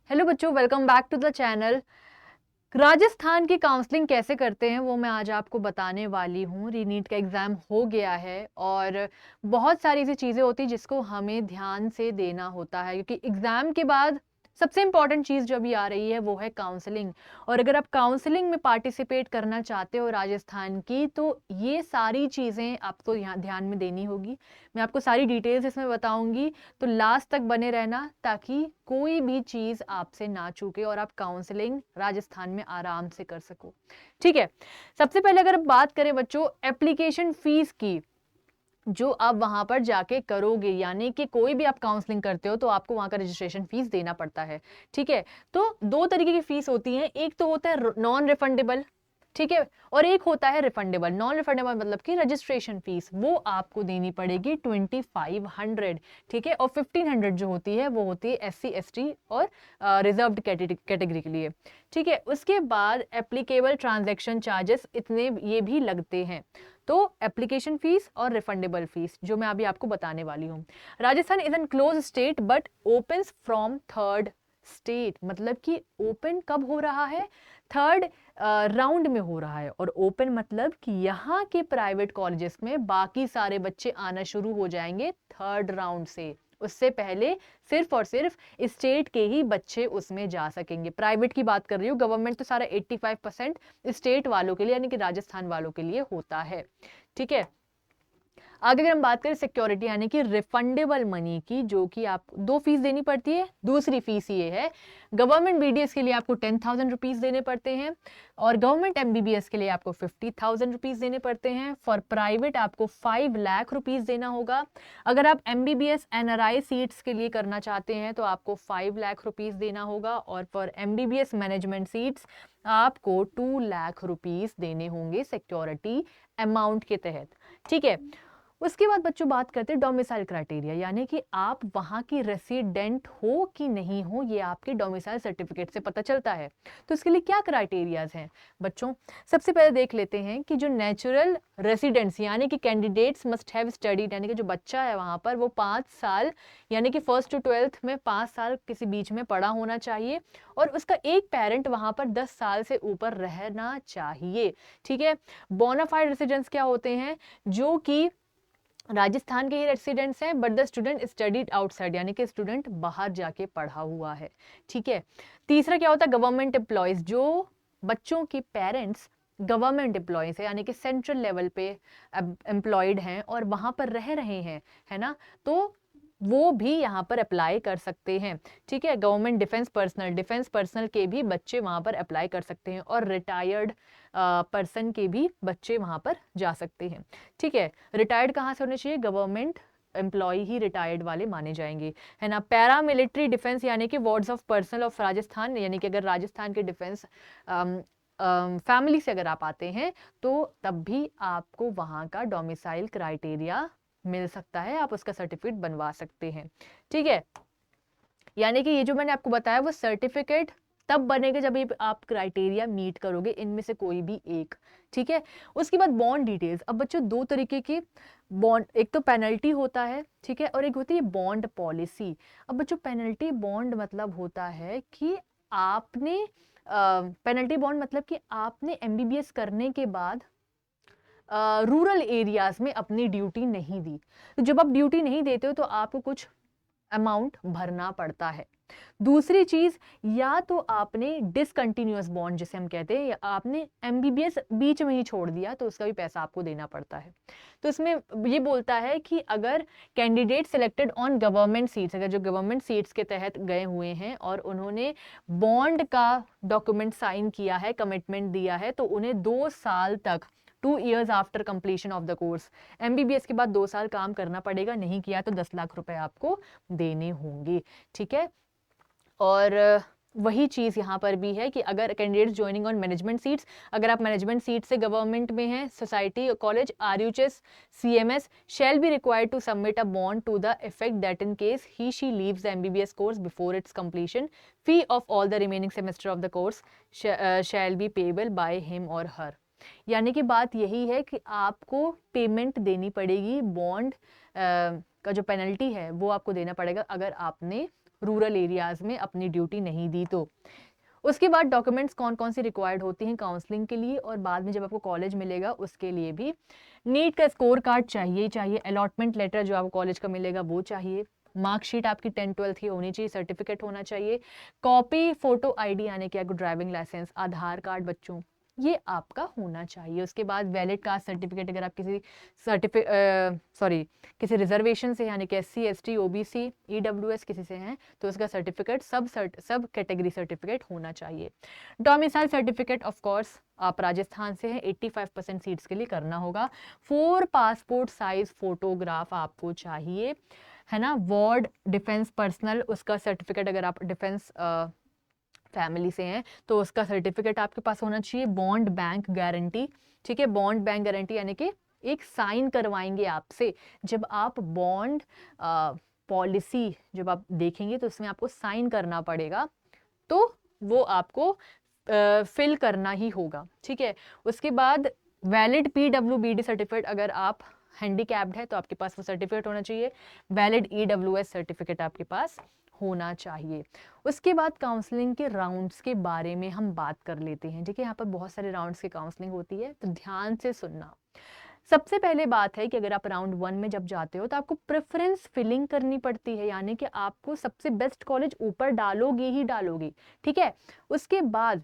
Hello बच्चों, welcome back to the channel. Rajasthan की counselling कैसे करते हैं वो मैं आज आपको बताने वाली हूँ। रीनीट का एग्ज़ाम हो गया है और बहुत सारी ऐसी चीज़ें होती हैं जिसको हमें ध्यान से देना होता है, क्योंकि एग्ज़ाम के बाद सबसे इम्पॉर्टेंट चीज़ जो अभी आ रही है वो है काउंसलिंग। और अगर आप काउंसलिंग में पार्टिसिपेट करना चाहते हो राजस्थान की, तो ये सारी चीज़ें आपको यहाँ ध्यान में देनी होगी। मैं आपको सारी डिटेल्स इसमें बताऊंगी, तो लास्ट तक बने रहना ताकि कोई भी चीज़ आपसे ना चूके और आप काउंसलिंग राजस्थान में आराम से कर सको। ठीक है, सबसे पहले अगर बात करें बच्चों एप्लीकेशन फीस की, जो आप वहां पर जाके करोगे, यानी कि कोई भी आप काउंसलिंग करते हो तो आपको वहां का रजिस्ट्रेशन फीस देना पड़ता है। ठीक है, तो दो तरीके की फीस होती है, एक तो होता है नॉन रिफंडेबल, ठीक है, और एक होता है रिफंडेबल। नॉन रिफंडेबल मतलब कि रजिस्ट्रेशन फीस वो आपको देनी पड़ेगी 2500। ठीक है, और 1500 जो होती है वो होती है SC ST और रिजर्व्ड कैटेगरी के लिए। ठीक है, उसके बाद एप्लीकेबल ट्रांजैक्शन चार्जेस इतने ये भी लगते हैं। तो एप्लीकेशन फीस और रिफंडेबल फीस जो मैं अभी आपको बताने वाली हूँ। Rajasthan is an close state but opens from third state, मतलब कि ओपन कब हो रहा है? थर्ड राउंड में हो रहा है। और ओपन मतलब कि यहाँ के प्राइवेट कॉलेजेस में बाकी सारे बच्चे आना शुरू हो जाएंगे थर्ड राउंड से। उससे पहले सिर्फ और सिर्फ स्टेट के ही बच्चे उसमें जा सकेंगे। प्राइवेट की बात कर रही हूँ, गवर्नमेंट तो सारा 85% स्टेट वालों के लिए यानी कि राजस्थान वालों के लिए होता है। ठीक है, आगे अगर हम बात करें सिक्योरिटी यानी कि रिफंडेबल मनी की, जो कि आपको दो फीस देनी पड़ती है। दूसरी फीस ये है, गवर्नमेंट BDS के लिए आपको 10,000 रुपीज देने पड़ते हैं और गवर्नमेंट MBBS के लिए आपको 50,000 रुपीज देने पड़ते हैं। फॉर प्राइवेट आपको 5 लाख रुपीज देना होगा। अगर आप MBBS NRI सीट्स के लिए करना चाहते हैं तो आपको 5 लाख रुपीज देना होगा और फॉर MBBS मैनेजमेंट सीट्स आपको 2 लाख रुपीज देने होंगे सिक्योरिटी अमाउंट के तहत। ठीक है, उसके बाद बच्चों बात करते हैं डोमिसाइल क्राइटेरिया, यानी कि आप वहां की रेसिडेंट हो कि नहीं हो, ये आपके डोमिसाइल सर्टिफिकेट से पता चलता है। तो इसके लिए क्या क्राइटेरियाज हैं बच्चों? सबसे पहले देख लेते हैं कि जो नेचुरल रेसिडेंट्स यानी कि कैंडिडेट्स मस्ट हैव स्टडीड, यानी कि जो बच्चा है वहां पर वो 5 साल यानी कि फर्स्ट टू 12th में 5 साल किसी बीच में पढ़ा होना चाहिए और उसका एक पेरेंट वहां पर 10 साल से ऊपर रहना चाहिए। ठीक है, बोनाफाइड रेसिडेंट्स क्या होते हैं? जो कि राजस्थान के ही रेसिडेंट्स हैं but the student studied outside, यानी कि स्टूडेंट बाहर जाके पढ़ा हुआ है। ठीक है, तीसरा क्या होता है? गवर्नमेंट एम्प्लॉयज, जो बच्चों के पेरेंट्स गवर्नमेंट एम्प्लॉयज है यानी कि सेंट्रल लेवल पे एम्प्लॉयड हैं और वहां पर रह रहे हैं, है ना, तो वो भी यहाँ पर अप्लाई कर सकते हैं। ठीक है, गवर्नमेंट डिफेंस पर्सनल के भी बच्चे वहां पर अप्लाई कर सकते हैं और रिटायर्ड पर्सन के भी बच्चे वहां पर जा सकते हैं। ठीक है, रिटायर्ड कहाँ से होने चाहिए? गवर्नमेंट एम्प्लॉय ही रिटायर्ड वाले माने जाएंगे, है ना। पैरा मिलिट्री डिफेंस यानी कि wards of personnel of Rajasthan, यानी कि अगर राजस्थान के डिफेंस फैमिली से अगर आप आते हैं तो तब भी आपको वहां का डोमिसाइल क्राइटेरिया मिल सकता है, आप उसका सर्टिफिकेट बनवा सकते हैं। ठीक है, यानी कि ये जो मैंने आपको बताया वो सर्टिफिकेट तब बनेगा जब ये आप क्राइटेरिया मीट करोगे, इनमें से कोई भी एक। ठीक है, उसके बाद बॉन्ड डिटेल्स। अब बच्चों दो तरीके के बॉन्ड, एक तो पेनल्टी होता है, ठीक है, और एक होती है बॉन्ड पॉलिसी। अब बच्चों पेनल्टी बॉन्ड मतलब होता है कि आपने पेनल्टी बॉन्ड मतलब कि आपने MBBS करने के बाद रूरल एरियाज में अपनी ड्यूटी नहीं दी। तो जब आप ड्यूटी नहीं देते हो तो आपको कुछ अमाउंट भरना पड़ता है। दूसरी चीज, या तो आपने डिसकंटिन्यूअस बॉन्ड जिसे हम कहते हैं, या आपने MBBS बीच में ही छोड़ दिया तो उसका भी पैसा आपको देना पड़ता है। तो इसमें ये बोलता है कि अगर candidate selected on government seats, अगर जो गवर्नमेंट सीट्स के तहत गए हुए हैं और उन्होंने बॉन्ड का डॉक्यूमेंट साइन किया है, कमिटमेंट दिया है, तो उन्हें 2 साल तक 2 years after completion of the course MBBS के बाद 2 साल काम करना पड़ेगा। नहीं किया तो 10 लाख रुपए आपको देने होंगे। ठीक है, और वही चीज यहाँ पर भी है कि अगर candidates joining on management seats, अगर आप मैनेजमेंट सीट से गवर्नमेंट में हैं, society college RUHS CMS shall be required to submit a bond to the effect that in case he she leaves the MBBS course before its completion, fee of all the remaining semester of the course shall be payable by him or her. यानी कि बात यही है कि आपको payment देनी पड़ेगी, bond का जो पेनल्टी है वो आपको देना पड़ेगा अगर आपने रूरल एरियाज़ में अपनी ड्यूटी नहीं दी तो। उसके बाद डॉक्यूमेंट्स कौन कौन सी रिक्वायर्ड होती हैं काउंसलिंग के लिए और बाद में जब आपको कॉलेज मिलेगा उसके लिए भी। नीट का स्कोर कार्ड चाहिए, अलॉटमेंट लेटर जो आपको कॉलेज का मिलेगा वो चाहिए, मार्कशीट आपकी 10-12 की होनी चाहिए, सर्टिफिकेट होना चाहिए, कॉपी फोटो आईडी यानी कि आपको ड्राइविंग लाइसेंस, आधार कार्ड बच्चों ये आपका होना चाहिए। उसके बाद वैलिड कास्ट सर्टिफिकेट अगर आप किसी रिजर्वेशन से यानी कि SC ST OBC EWS किसी से हैं तो उसका सर्टिफिकेट सब कैटेगरी सर्टिफिकेट होना चाहिए। डोमिसाइल सर्टिफिकेट ऑफ कोर्स आप राजस्थान से हैं, 85% सीट्स के लिए करना होगा। 4 पासपोर्ट साइज फोटोग्राफ आपको चाहिए, है ना। वार्ड डिफेंस पर्सनल उसका सर्टिफिकेट अगर आप डिफेंस फैमिली से हैं तो उसका सर्टिफिकेट आपके पास होना चाहिए। बॉन्ड बैंक गारंटी, ठीक है, बॉन्ड बैंक गारंटी यानी कि एक साइन करवाएंगे आपसे जब आप बॉन्ड पॉलिसी जब आप देखेंगे तो उसमें आपको साइन करना पड़ेगा, तो वो आपको फिल करना ही होगा, ठीक है। उसके बाद वैलिड PWBD सर्टिफिकेट अगर आप हैंडीकैप्ड है तो आपके पास वो सर्टिफिकेट होना चाहिए। वैलिड EWS सर्टिफिकेट आपके पास होना चाहिए। उसके बाद काउंसलिंग के राउंड्स के बारे में हम बात कर लेते हैं, ठीक है। यहाँ पर बहुत सारे राउंड्स की काउंसलिंग होती है तो ध्यान से सुनना। सबसे पहले बात है कि अगर आप राउंड 1 में जब जाते हो तो आपको प्रेफरेंस फिलिंग करनी पड़ती है, यानी कि आपको सबसे बेस्ट कॉलेज ऊपर डालोगे ही डालोगे, ठीक है। उसके बाद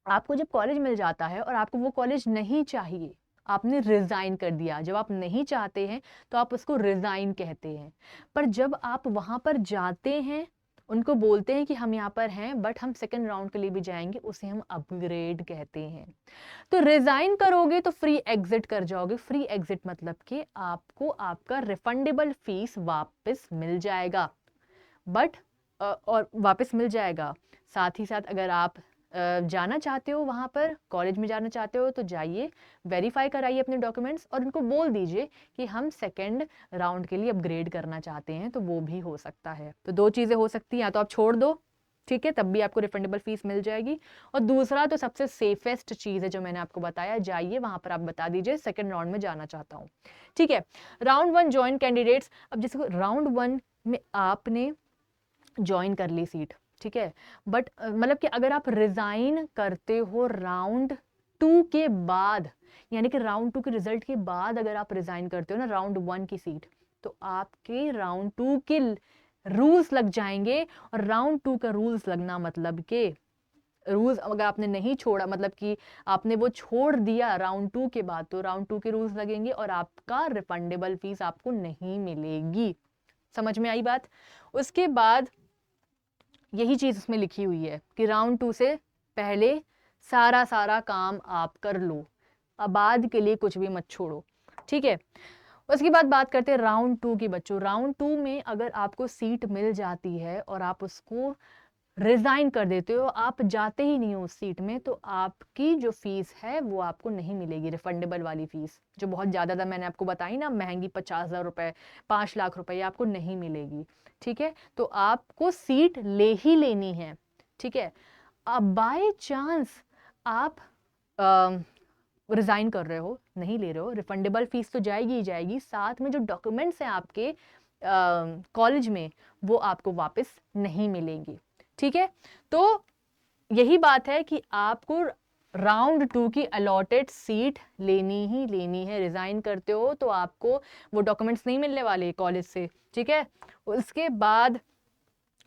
आपको जब कॉलेज मिल जाता है और आपको वो कॉलेज नहीं चाहिए, आपने रिजाइन कर दिया, जब आप नहीं चाहते हैं तो आप उसको रिजाइन कहते हैं। पर जब आप वहां पर जाते हैं उनको बोलते हैं कि हम यहाँ पर हैं बट हम सेकंड राउंड के लिए भी जाएंगे, उसे हम अपग्रेड कहते हैं। तो रिजाइन करोगे तो फ्री एग्जिट कर जाओगे। फ्री एग्जिट मतलब कि आपको आपका रिफंडेबल फीस वापस मिल जाएगा, बट और वापस मिल जाएगा। साथ ही साथ अगर आप जाना चाहते हो वहाँ पर कॉलेज में जाना चाहते हो तो जाइए, वेरीफाई कराइए अपने डॉक्यूमेंट्स और उनको बोल दीजिए कि हम सेकंड राउंड के लिए अपग्रेड करना चाहते हैं, तो वो भी हो सकता है। तो 2 चीज़ें हो सकती हैं, या तो आप छोड़ दो, ठीक है, तब भी आपको रिफंडेबल फीस मिल जाएगी, और दूसरा तो सबसे सेफेस्ट चीज़ है जो मैंने आपको बताया, जाइए वहाँ पर आप बता दीजिए सेकेंड राउंड में जाना चाहता हूँ, ठीक है। Round 1 join candidates. अब जैसे राउंड 1 में आपने ज्वाइन कर ली सीट, ठीक है, बट मतलब कि अगर आप रिजाइन करते हो राउंड 2 के बाद, यानी कि राउंड 2 के रिजल्ट के बाद अगर आप रिजाइन करते हो ना राउंड 1 की सीट, तो आपके राउंड 2 के रूल्स लग जाएंगे। और राउंड 2 का रूल्स लगना मतलब कि रूल्स अगर आपने नहीं छोड़ा, मतलब कि आपने वो छोड़ दिया राउंड 2 के बाद, तो राउंड 2 के रूल्स लगेंगे और आपका रिफंडेबल फीस आपको नहीं मिलेगी। समझ में आई बात। उसके बाद यही चीज उसमें लिखी हुई है कि राउंड 2 से पहले सारा काम आप कर लो, अब बाद के लिए कुछ भी मत छोड़ो, ठीक है। उसके बाद बात करते हैं राउंड 2 की बच्चों। राउंड 2 में अगर आपको सीट मिल जाती है और आप उसको रिजाइन कर देते हो, आप जाते ही नहीं हो उस सीट में, तो आपकी जो फीस है वो आपको नहीं मिलेगी, रिफंडेबल वाली फीस जो बहुत ज्यादा था मैंने आपको बताई ना, महंगी 50,000 रुपए 5 लाख रुपए, आपको नहीं मिलेगी, ठीक है। तो आपको सीट ले ही लेनी है, ठीक है। अब बाय चांस आप रिजाइन कर रहे हो, नहीं ले रहे हो, रिफंडेबल फीस तो जाएगी ही जाएगी, साथ में जो डॉक्यूमेंट्स हैं आपके कॉलेज में वो आपको वापस नहीं मिलेंगी, ठीक है। तो यही बात है कि आपको राउंड 2 की अलॉटेड सीट लेनी ही लेनी है। रिजाइन करते हो तो आपको वो डॉक्यूमेंट्स नहीं मिलने वाले कॉलेज से, ठीक है। उसके बाद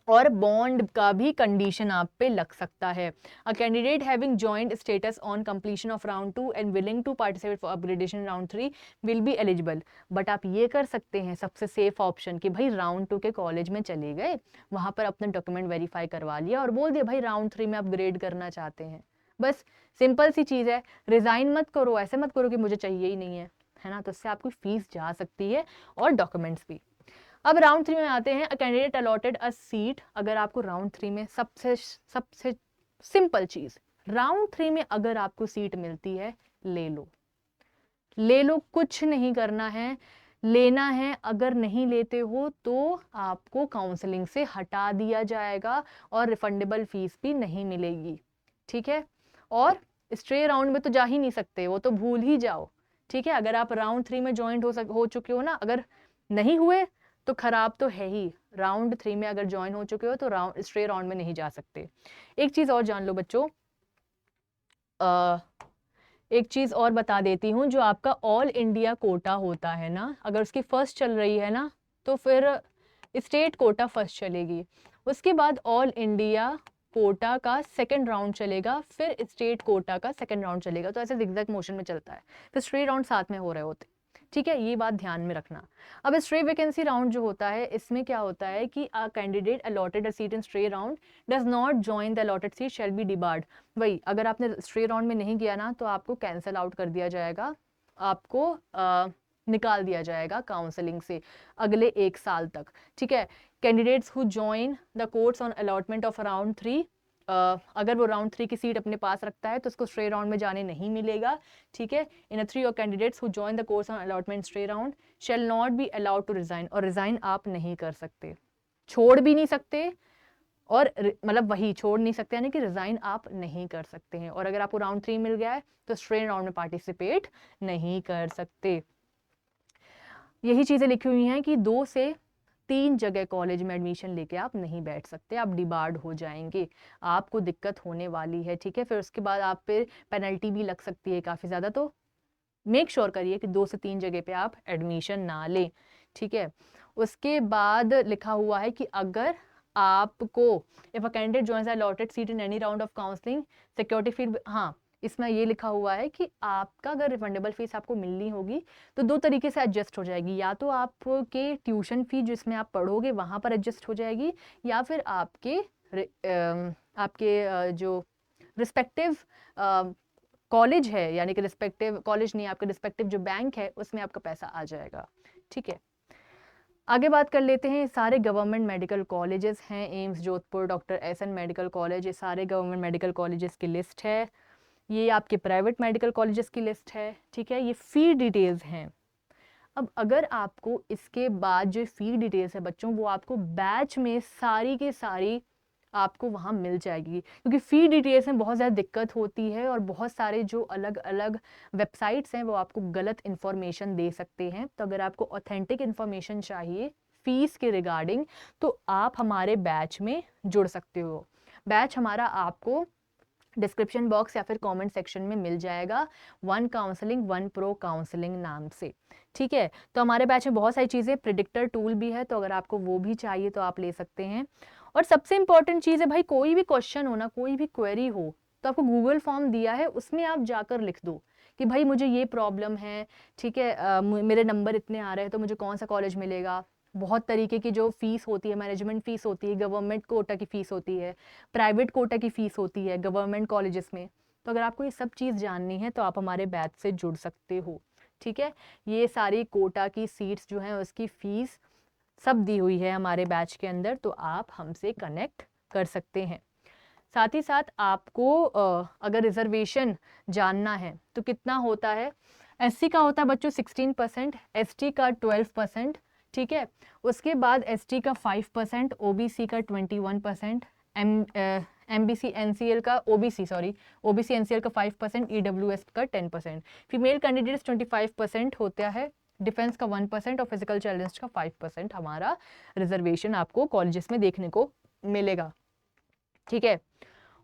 और बॉन्ड का भी कंडीशन आप पे लग सकता है। A candidate having joint status on completion of round 2 and willing to participate for upgradation round 3 will be eligible. But आप ये कर सकते हैं सबसे सेफ ऑप्शन कि भाई राउंड 2 के कॉलेज में चले गए, वहां पर अपने डॉक्यूमेंट वेरीफाई करवा लिया और बोल दिया भाई राउंड 3 में अपग्रेड करना चाहते हैं, बस सिंपल सी चीज है। रिजाइन मत करो, ऐसे मत करो कि मुझे चाहिए ही नहीं है ना, तो इससे आपकी फीस जा सकती है और डॉक्यूमेंट्स भी। अब राउंड 3 में आते हैं। A candidate allotted a seat. अगर आपको राउंड 3 में सबसे सिंपल चीज, राउंड 3 में अगर आपको सीट मिलती है ले लो, ले लो, कुछ नहीं करना है, लेना है। अगर नहीं लेते हो तो आपको काउंसलिंग से हटा दिया जाएगा और रिफंडेबल फीस भी नहीं मिलेगी, ठीक है। और स्ट्रे राउंड में तो जा ही नहीं सकते, वो तो भूल ही जाओ, ठीक है। अगर आप राउंड 3 में ज्वाइंट हो चुके हो ना, अगर नहीं हुए तो खराब तो है ही, राउंड 3 में अगर ज्वाइन हो चुके हो तो स्ट्रे राउंड में नहीं जा सकते। एक चीज़ और जान लो बच्चों, एक चीज़ और बता देती हूँ, जो आपका ऑल इंडिया कोटा होता है ना, अगर उसकी फर्स्ट चल रही है ना तो फिर स्टेट कोटा फर्स्ट चलेगी, उसके बाद ऑल इंडिया कोटा का सेकंड राउंड चलेगा, फिर स्टेट कोटा का सेकंड राउंड चलेगा। तो ऐसे जिगजैग मोशन में चलता है, फिर स्ट्रे राउंड साथ में हो रहे होते। ठीक है, ये बात ध्यान में रखना। अब स्ट्रे वैकेंसी राउंड जो होता है, इसमें क्या होता है कि a candidate allotted a seat in stray round does not join the allotted seat shall be debarred. वही, अगर आपने स्ट्रे राउंड में नहीं किया ना तो आपको कैंसिल आउट कर दिया जाएगा, आपको निकाल दिया जाएगा काउंसलिंग से अगले 1 साल तक। ठीक है, candidates who join the course on allotment of round 3, अगर वो राउंड 3 की सीट अपने पास रखता है तो उसको स्ट्रे राउंड में जाने नहीं मिलेगा। ठीक है, इन 3 और candidates who join the course on allotment stray round shall not be allowed to resign, और रिजाइन आप नहीं कर सकते, छोड़ भी नहीं सकते, और मतलब वही छोड़ नहीं सकते यानी कि रिजाइन आप नहीं कर सकते हैं। और अगर आपको राउंड 3 मिल गया है तो स्ट्रे राउंड में पार्टिसिपेट नहीं कर सकते। यही चीजें लिखी हुई हैं कि 2 से 3 जगह कॉलेज में एडमिशन लेके आप नहीं बैठ सकते, आप डिबार्ड हो जाएंगे, आपको दिक्कत होने वाली है। ठीक है, फिर उसके बाद आप पे पेनल्टी भी लग सकती है काफ़ी ज़्यादा, तो मेक श्योर करिए कि 2 से 3 जगह पे आप एडमिशन ना लें। ठीक है, उसके बाद लिखा हुआ है कि अगर आपको if a candidate joins a allotted seat in any round of counselling security fees, हाँ इसमें ये लिखा हुआ है कि आपका अगर रिफंडेबल फीस आपको मिलनी होगी तो 2 तरीके से एडजस्ट हो जाएगी, या तो आपके ट्यूशन फी जिसमें आप पढ़ोगे वहाँ पर एडजस्ट हो जाएगी, या फिर आपके जो रिस्पेक्टिव कॉलेज है, यानी कि रिस्पेक्टिव कॉलेज नहीं, आपके रिस्पेक्टिव जो बैंक है उसमें आपका पैसा आ जाएगा। ठीक है, आगे बात कर लेते हैं। सारे गवर्नमेंट मेडिकल कॉलेजेस हैं, AIIMS Jodhpur, doctor SN medical college, ये सारे गवर्नमेंट मेडिकल कॉलेजेस की लिस्ट है। ये आपके प्राइवेट मेडिकल कॉलेजेस की लिस्ट है। ठीक है, ये फी डिटेल्स हैं। अब अगर आपको इसके बाद जो फी डिटेल्स है बच्चों, वो आपको बैच में सारी की सारी आपको वहाँ मिल जाएगी, क्योंकि फ़ी डिटेल्स में बहुत ज़्यादा दिक्कत होती है और बहुत सारे जो अलग अलग वेबसाइट्स हैं वो आपको गलत इन्फॉर्मेशन दे सकते हैं। तो अगर आपको ऑथेंटिक इन्फॉर्मेशन चाहिए फ़ीस के रिगार्डिंग तो आप हमारे बैच में जुड़ सकते हो। बैच हमारा आपको डिस्क्रिप्शन बॉक्स या फिर कमेंट सेक्शन में मिल जाएगा, 1 काउंसलिंग 1 प्रो काउंसलिंग नाम से। ठीक है, तो हमारे बैच में बहुत सारी चीज़ें, प्रिडिक्टर टूल भी है, तो अगर आपको वो भी चाहिए तो आप ले सकते हैं। और सबसे इंपॉर्टेंट चीज़ है भाई, कोई भी क्वेश्चन हो ना, कोई भी क्वेरी हो तो आपको गूगल फॉर्म दिया है, उसमें आप जाकर लिख दो कि भाई मुझे ये प्रॉब्लम है। ठीक है, मेरे नंबर इतने आ रहे हैं तो मुझे कौन सा कॉलेज मिलेगा। बहुत तरीके की जो फीस होती है, मैनेजमेंट फीस होती है, गवर्नमेंट कोटा की फीस होती है, प्राइवेट कोटा की फीस होती है गवर्नमेंट कॉलेजेस में। तो अगर आपको ये सब चीज़ जाननी है तो आप हमारे बैच से जुड़ सकते हो। ठीक है, ये सारी कोटा की सीट्स जो हैं उसकी फ़ीस सब दी हुई है हमारे बैच के अंदर, तो आप हमसे कनेक्ट कर सकते हैं। साथ ही साथ आपको अगर रिजर्वेशन जानना है तो कितना होता है, एससी का होता है बच्चों 16%, एसटी का 12%। ठीक है, उसके बाद एसटी का 5%, ओबीसी का 21%, एमबीसी एनसीएल का ओबीसी एनसीएल का 5%, ईडब्ल्यूएस का 10%, फीमेल कैंडिडेट्स 25% होता है, डिफेंस का 1% और फिजिकल चैलेंज का 5% हमारा रिजर्वेशन आपको कॉलेजेस में देखने को मिलेगा। ठीक है,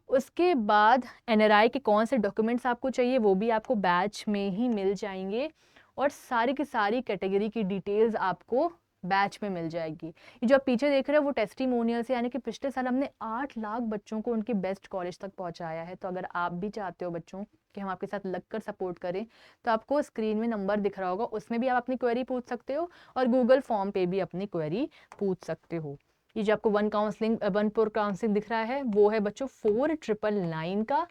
उसके बाद एनआरआई के कौन से डॉक्यूमेंट्स आपको चाहिए वो भी आपको बैच में ही मिल जाएंगे, और सारी की सारी कैटेगरी की डिटेल्स आपको बैच में मिल जाएगी। ये जो आप पीछे देख रहे हो वो टेस्टिमोनियल से, यानी कि पिछले साल हमने 8 लाख बच्चों को उनके बेस्ट कॉलेज तक पहुंचाया है। तो अगर आप भी चाहते हो बच्चों कि हम आपके साथ लगकर सपोर्ट करें तो आपको स्क्रीन में नंबर दिख रहा होगा, उसमें भी आप अपनी क्वेरी पूछ सकते हो और गूगल फॉर्म पे भी अपनी क्वेरी पूछ सकते हो। ये जो आपको 1 प्रो काउंसलिंग दिख रहा है वो है बच्चों 4999 का।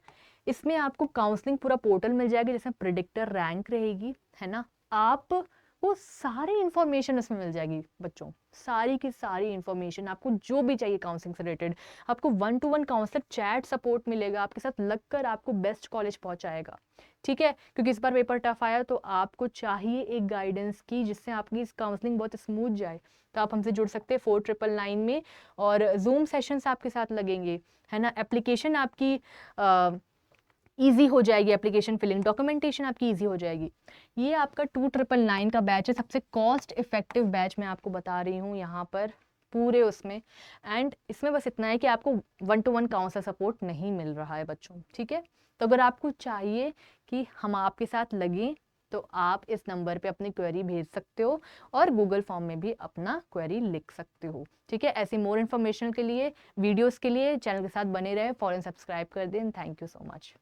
इसमें आपको काउंसलिंग पूरा पोर्टल मिल जाएगा जिसमें प्रिडिक्टर रैंक रहेगी, है ना। आप वो सारी इंफॉर्मेशन उसमें मिल जाएगी बच्चों, सारी की सारी इंफॉर्मेशन आपको जो भी चाहिए काउंसलिंग से रिलेटेड। आपको 1-to-1 काउंसलर चैट सपोर्ट मिलेगा, आपके साथ लगकर आपको बेस्ट कॉलेज पहुंचाएगा। ठीक है, क्योंकि इस बार पेपर टफ आया तो आपको चाहिए एक गाइडेंस की जिससे आपकी इस काउंसलिंग बहुत स्मूथ जाए। तो आप हमसे जुड़ सकते हैं 4999 में, और जूम सेशंस आपके साथ लगेंगे, है ना। एप्लीकेशन आपकी ईजी हो जाएगी, एप्लीकेशन फिलिंग, डॉक्यूमेंटेशन आपकी ईजी हो जाएगी। ये आपका 2999 का बैच है, सबसे कॉस्ट इफेक्टिव बैच मैं आपको बता रही हूँ यहाँ पर पूरे उसमें। एंड इसमें बस इतना है कि आपको 1-to-1 काउंसलर सपोर्ट नहीं मिल रहा है बच्चों, ठीक है। तो अगर आपको चाहिए कि हम आपके साथ लगें तो आप इस नंबर पे अपनी क्वेरी भेज सकते हो और गूगल फॉर्म में भी अपना क्वेरी लिख सकते हो, ठीक है। ऐसी मोर इन्फॉर्मेशन के लिए, वीडियोस के लिए चैनल के साथ बने रहे, फॉलो एंड सब्सक्राइब कर दें। Thank you so much.